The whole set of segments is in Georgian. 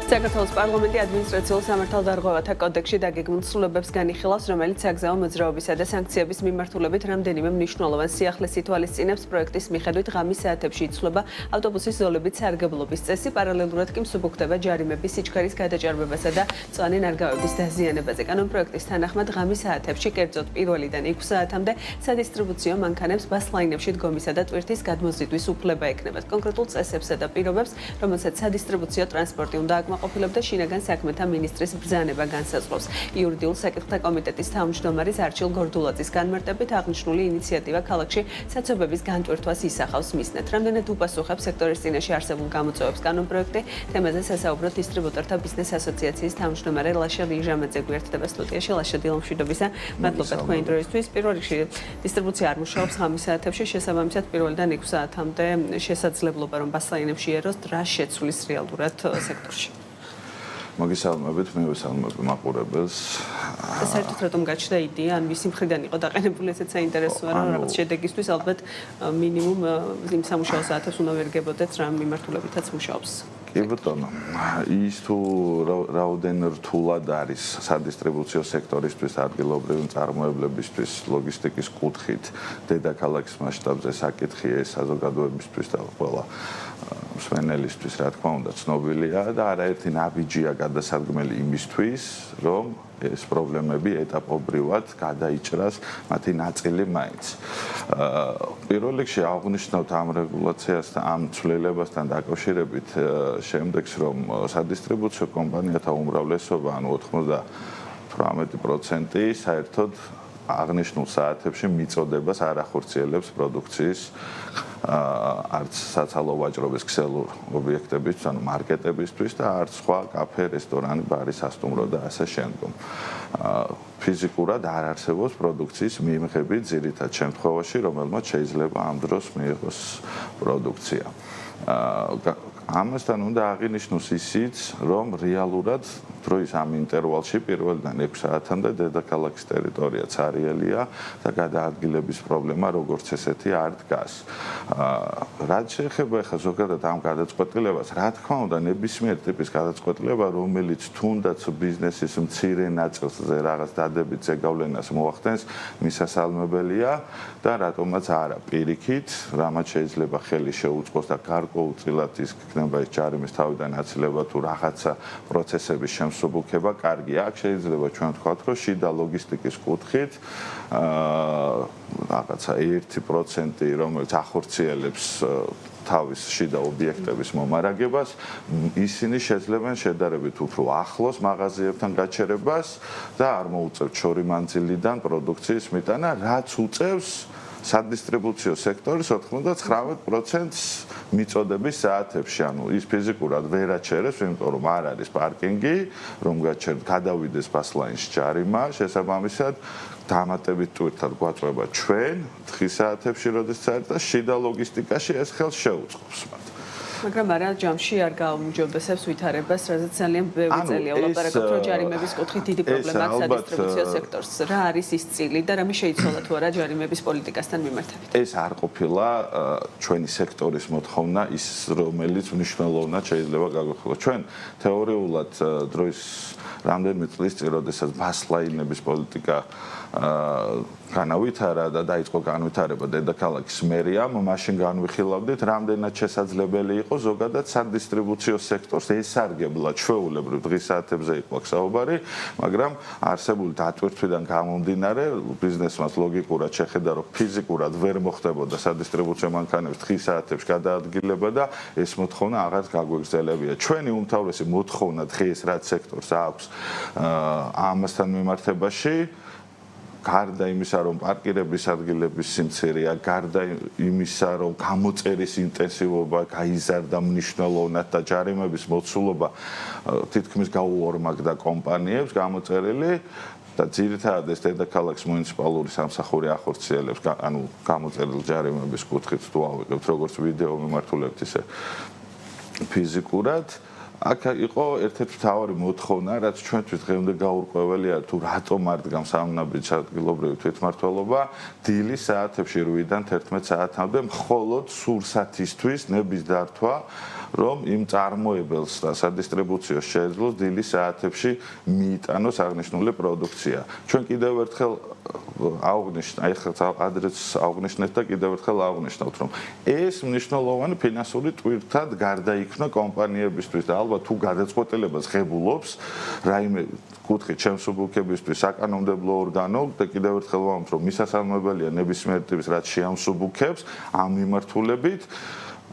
საქართველოს პარლამენტი ადმინისტრაციულ სამართალდარღვევათა კოდექსში დაგეგმილ ცვლილებებს განიხილავს, რომელიც საგზაო მოძრაობისა და სანქციების მიმართულებით რამდენიმე მნიშვნელოვან სიახლეს ითვალისწინებს. პროექტის მიხედვით ღამის საათებში იცვლება ავტობუსის ზოლებით სარგებლობის წესი, პარალელურად კი მსუბუქდება ჯარიმების სიჩქარის გადაჭარბებასა და მწვანე ნარგავების დაზიანებაზე. კანონპროექტის თანახმად ღამის საათებში, კერძოდ 1-დან 6 საათამდე სადისტრიბუციო მანქანებს ბას-ლაინებში დგომისა და ტვირთის გადმოზიდვის უფლება ექნებათ. კონკრეტულ წესებსა და პირობებს, რომელსაც სადისტრიბუციო ტრანსპორტი უნდა აკმაყოფილებდა შინაგან საქმეთა მინისტრის ბრძანება განსაზღვრავს. იურიდიულ საკითხთა კომიტეტის თავმჯდომარის არჩილ გორდულაძის განმარტებით აღნიშნული ინიციატივა ქალაქში საცობების განტვირთვას ისახავს მისნად. რამდენად უპასუხებს სექტორის წინაშე არსებულ გამოწვევებს კანონპროექტი, თემაზე სასაუბროდ დისტრიბუტორთა ბიზნეს ასოციაციის თავმჯდომარე ლაშა რიჟამაძე გვერდდება სტუდიაში. ლაშა, დილამშვიდობისა. მადლობა თქვენი დროისთვის. პირველ რიგში დისტრიბუცია არ მუშაობს ღამის საათებში, შესაბამისად 1-დან 6 საათამდე შესაძლებლობა რომ ბას-ლაინებში ეროს, რა შეცვლის რეალურად სექტორში. მოგესალმებით, მე ვესალმებ მაყურებელს. საერთოდ რატომ გაჩნდა იდეა, ან ვისი მხრიდან იყო დაყენებული, ესეც საინტერესოა, რომ რაღაც შედეგისთვის ალბათ მინიმუმ იმ სამუშაო საათებს უნდა ვერგებოდეთ, რა მიმართულებითაც მუშაობს. კი ბატონო, ის თუ რაოდენ რთულად არის სადისტრიბუციო სექტორისთვის, ადგილობრივი მწარმოებლებისთვის, ლოგისტიკის კუთხით, დედაქალაქის მასშტაბზე საკითხი ეს საზოგადოებისთვის და ყველა მსმენელისთვის, რა თქმა უნდა, ცნობილია და არაერთი ნაბიჯია გადასადგმელი იმისთვის, რომ ეს პრობლემები ეტაპობრივად გადაიჭრას მათი ნაწილი მაინც. პირველ რიგში აღნიშნავთ ამ რეგულაციასთან, ამ ცვლილებასთან დაკავშირებით შემდეგს, რომ სადისტრიბუციო კომპანიათა უმრავლესობა, ანუ 98% საერთოდ აღნიშნულ საათებში მიწოდებას არ ახორციელებს პროდუქციის არც საცალო ვაჭრობის ქსელურ ობიექტებისთვის, ანუ მარკეტებისთვის და არც სხვა კაფე, რესტორანი, ბარი, სასტუმრო და ასე შემდგომ. ფიზიკურად არ არსებობს პროდუქციის მიმღები ძირითად შემთხვევაში, რომელმაც შეიძლება ამ დროს მიიღოს პროდუქცია. ამასთან უნდა აღინიშნოს ისიც, რომ რეალურად დროის ამ ინტერვალში 1-დან 6 საათამდე დედაქალაქის ტერიტორია ცარიელია და გადაადგილების პრობლემა როგორც ესეთი არ დგას. რაც შეეხება ახლა ზოგადად ამ გადაწყვეტილებას, რა თქმა უნდა, ნებისმიერ ტიპის გადაწყვეტილება, რომელიც თუნდაც ბიზნესის მცირე ნაწილზე რაღაც დადებით ზეგავლენას მოახდენს, მისასალმებელია და რატომაც არა პირიქით, რამაც შეიძლება ხელი შეუწყოს და გარკვეულწილად ის იქნება ეს ჯარიმის თავიდან აცილება თუ რაღაცა პროცესების შემსუბუქება, კარგია. აქ შეიძლება ჩვენ ვთქვათ, რომ შიდა ლოგისტიკის კუთხით რაღაცა 1%, რომელიც ახორციელებს თავის შიდა ობიექტების მომარაგებას, ისინი შეძლებენ შედარებით უფრო ახლოს მაღაზიებთან გაჩერებას და არ მოუწევთ შორი მანძილიდან პროდუქციის მიტანა, რაც უწევს სადისტრიბუციო სექტორის 99% მიწოდების საათებში, ანუ ის ფიზიკურად ვერ აჩერებს, იმიტომ რომ არ არის პარკინგი, რომ გადავიდეს ბას-ლაინში ჯარიმა, შესაბამისად დამატებით ტვირთად გვაწვება ჩვენ დღის საათებში, როდესაც და შიდა ლოგისტიკაში ეს ხელს შეუწყობს მათ. მაგრამ არა ჯამში არ გაუმჯობესებს ვითარებას, რაზეც ძალიან ბევრი წელია ვლაპარაკობთ, რომ ჯარიმების კუთხით დიდი პრობლემა აქვს სადისტრიბუციო სექტორს. რა არის ის წილი და რამე შეიცვალა თუ არა ჯარიმების პოლიტიკასთან მიმართებით? ეს არ ყოფილა ჩვენი სექტორის მოთხოვნა, ის რომელიც მნიშვნელოვნად შეიძლება გაგვეხილოს. ჩვენ თეორიულად დროის რამდენიმე წლის წინ, როდესაც ბას-ლაინების პოლიტიკა განავითარა და დაიწყო განვითარება დედაქალაქის მერიამ, მაშინ განვიხილავდით, რამდენად შესაძლებელი იყო ზოგადად სადისტრიბუციო სექტორს ესარგებლა ჩვეულებრივ დღის საათებზე იყო აქ საუბარი, მაგრამ არსებული დატვირთვიდან გამომდინარე, ბიზნესმენს ლოგიკურად შეხედა, რომ ფიზიკურად ვერ მოხდებოდა სადისტრიბუციო მანქანების დღის საათებში გადაადგილება და ეს მოთხოვნა აღარ გაგვეგრძელებია. ჩვენი უმთავრესი მოთხოვნა დღეს რაც სექტორს აქვს ამასთან მიმართებაში, გარდა იმისა, რომ პარკირების ადგილების სიმცირეა, გარდა იმისა, რომ გამოწერის ინტენსივობა გაიზარდა მნიშვნელოვნად და ჯარიმების მოცულობა თითქმის გაუორმაგდა კომპანიებს გამოწერილი და ძირითადად ეს დედაქალაქის მუნიციპალური სამსახური ახორციელებს, ანუ გამოწერილ ჯარიმების კუთხით თუ ავიღებთ როგორც ვიდეო მიმართულებით, ისე ფიზიკურად. აქ იყო ერთ-ერთი მთავარი მოთხოვნა, რაც ჩვენთვის დღემდე გაურკვეველია, თუ რატომ არ დგამს სამნაბიჯ ადგილობრივი თვითმმართველობა დილის საათებში 8-დან 11 საათამდე მხოლოდ სურსათისთვის ნების დართვა რომ იმ წარმოებელს და სადისტრიბუციო შეძლოს დილის საათებში მიიტანოს აღნიშნული პროდუქცია. ჩვენ კიდევ ერთხელ აღვნიშნეთ, აი ხა ადრეც აღვნიშნეთ და კიდევ ერთხელ აღვნიშნოთ, რომ ეს მნიშვნელოვანი ფინანსური ტვირთად გარდაიქმნა კომპანიებისთვის და ალბათ თუ გადაწყვეტილებას ღებულობს რაიმე კუთხით ჩემს უბუქებისთვის საკანონმდებლო ორგანო და კიდევ ერთხელ ვამბობ, რომ მისასალმებელია ნებისმიერ ტიპის რაც შეამსუბუქებს ამ მიმართულებით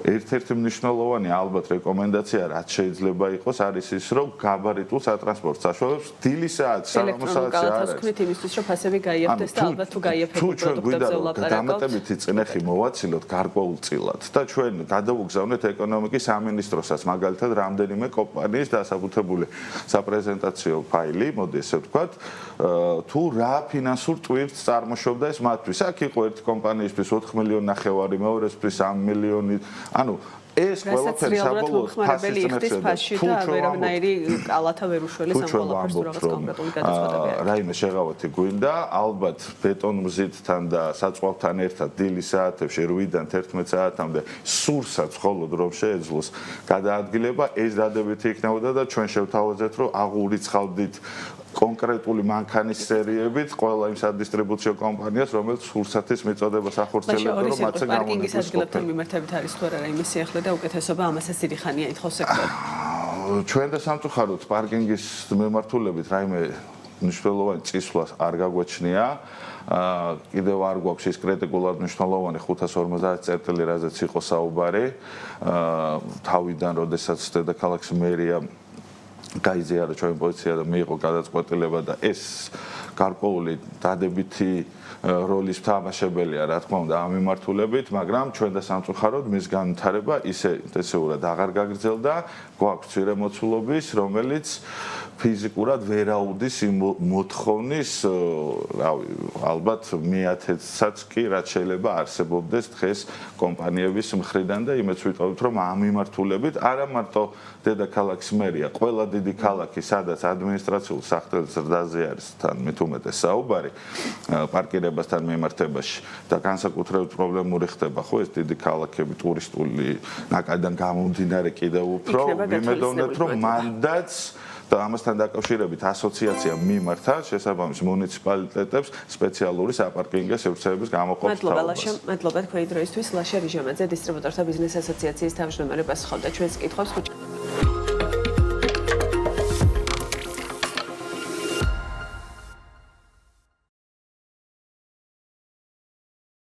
ერთ-ერთი მნიშვნელოვანი ალბათ რეკომენდაცია რაც შეიძლება იყოს არის ის რომ გაბარიტულ სატრანსპორტ საშუალებებს დილის საათი საღამო საათი არ არის. თქვით იმისთვის რომ ფასები გაიაფრდეს და ალბათ თუ გაიაფრებულ პროდუქტებზე ვლაპარაკობთ. დამატებითი წნეხი მოვაცილოთ გარკვეულწილად და ჩვენ გადავუგზავნეთ ეკონომიკის სამინისტროსაც მაგალითად რამდენიმე კომპანიის დასაბუთებული საპრეზენტაციო ფაილი, მოდი ესე ვთქვათ, თუ რა ფინანსურ ტვირთს წარმოშობდა ეს მათთვის. აქ იყო ერთი კომპანიისთვის 4 მილიონი ნახევარი, მეორესთვის 3 მილიონი. ანუ ეს ყველაფერი საბოლოოდ ფასის წინაშე და ვერანაირი კალათა ვერ უშველის ამ ყველაფერს თუ რაღაც კონკრეტული გადაწყვეტები აქვს. რაიმე შეღავათი გვინდა, ალბათ ბეტონმზიდთან და საწვავთან ერთად დილის საათებში 8-დან 11 საათამდე სურსაც მხოლოდ რომ შეეძლოს გადაადგილება, ეს დადებითი იქნებოდა და ჩვენ შევთავაზეთ, რომ აღურიცხავდით კონკრეტული მანქანის სერიებით ყველა იმ სადისტრიბუციო კომპანიას, რომელიც სურსათის მიწოდებას ახორციელებდა, რომ მათზე პარკინგის ადგილებთან მიმართებით არის თუ არა რაიმე სიახლე და უკეთესობა ამასაც დიდი ხანია ითხოვს სექტორი. ჩვენ და სამწუხაროდ პარკინგის მიმართულებით რაიმე მნიშვნელოვანი წისვლა არ გაგვეჩნია. კიდევ არ გვაქვს ის კრიტიკულად მნიშვნელოვანი 550 წერტილი, რაზეც იყო საუბარი. თავიდან, როდესაც დედაქალაქის მერია გაიზიარა ჩვენი პოზიცია და მიიღო გადაწყვეტილება და ეს გარკვეული დადებითი როლის თამაშებელია, რა თქმა უნდა, ამ მიმართულებით, მაგრამ ჩვენ და სამწუხაროდ მის განვითარება ისე ინტენსიურად აღარ გაგრძელდა, გვაქვს ცირემოცულობის, რომელიც ფიზიკურად ვერ აუდის იმ მოთხოვნის, რავი, ალბათ მეათედსაც კი რაც შეიძლება არსებობდეს დღეს კომპანიების მხრიდან და იმეც ვიტყოდით, რომ ამ მიმართულებით არა მარტო დედაქალაქის მერია, ყველა დიდი ქალაქი, სადაც ადმინისტრაციულ სახლის ზრდაზე არის თან მით უმეტეს საუბარი პარკირებასთან მიმართებაში და განსაკუთრებით პრობლემური ხდება ხო ეს დიდი ქალაქები ტურისტული ნაკადიდან გამომდინარე კიდევ უფრო ვიმედოვნებთ რომ მანდაც და ამასთან დაკავშირებით ასოციაცია მიმართა შესაბამის მუნიციპალიტეტებს სპეციალური საპარკინგო სერვისების გამოყოფის თაობას. მადლობა თქვენი დროისთვის. ლაშა რიჟამაძე, დისტრიბუტორთა ბიზნეს ასოციაციის თავმჯდომარე პასუხობდა ჩვენს კითხვებს.